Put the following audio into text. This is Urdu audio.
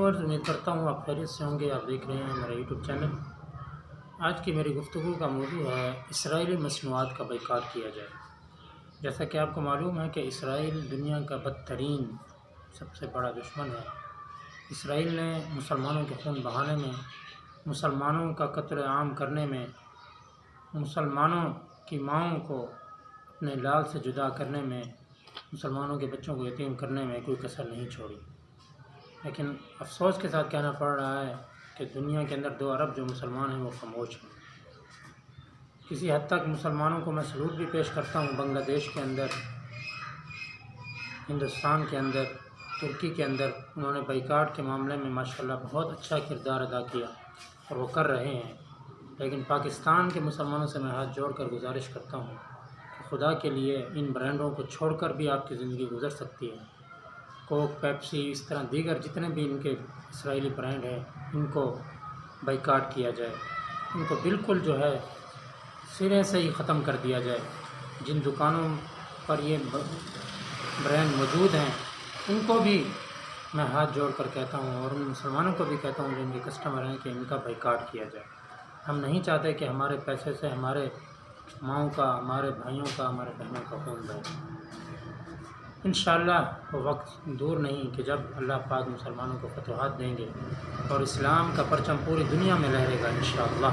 ویورز، امید کرتا ہوں آپ خیریت سے ہوں گے۔ آپ دیکھ رہے ہیں میرا یوٹیوب چینل۔ آج کی میری گفتگو کا موضوع ہے اسرائیلی مصنوعات کا بائیکاٹ کیا جائے۔ جیسا کہ آپ کو معلوم ہے کہ اسرائیل دنیا کا بدترین سب سے بڑا دشمن ہے۔ اسرائیل نے مسلمانوں کے خون بہانے میں، مسلمانوں کا قتل عام کرنے میں، مسلمانوں کی ماؤں کو اپنے لال سے جدا کرنے میں، مسلمانوں کے بچوں کو یتیم کرنے میں کوئی کسر نہیں چھوڑی۔ لیکن افسوس کے ساتھ کہنا پڑ رہا ہے کہ دنیا کے اندر 2 ارب جو مسلمان ہیں وہ خاموش ہیں۔ کسی حد تک مسلمانوں کو میں سلوٹ بھی پیش کرتا ہوں۔ بنگلہ دیش کے اندر، ہندوستان کے اندر، ترکی کے اندر انہوں نے بائیکاٹ کے معاملے میں ماشاءاللہ بہت اچھا کردار ادا کیا اور وہ کر رہے ہیں۔ لیکن پاکستان کے مسلمانوں سے میں ہاتھ جوڑ کر گزارش کرتا ہوں کہ خدا کے لیے ان برانڈوں کو چھوڑ کر بھی آپ کی زندگی گزر سکتی ہے۔ کوک، پیپسی، اس طرح دیگر جتنے بھی ان کے اسرائیلی برانڈ ہیں، ان کو بائیکاٹ کیا جائے، ان کو بالکل جو ہے سرے سے ہی ختم کر دیا جائے۔ جن دکانوں پر یہ برانڈ موجود ہیں ان کو بھی میں ہاتھ جوڑ کر کہتا ہوں، اور ان مسلمانوں کو بھی کہتا ہوں جو ان کے کسٹمر ہیں، کہ ان کا بائیکاٹ کیا جائے۔ ہم نہیں چاہتے کہ ہمارے پیسے سے ہمارے ماؤں کا، ہمارے بھائیوں کا، ہمارے بہنوں کا خون بہے۔ انشاءاللہ وہ وقت دور نہیں کہ جب اللہ پاک مسلمانوں کو فتوحات دیں گے اور اسلام کا پرچم پوری دنیا میں لہرے گا انشاءاللہ۔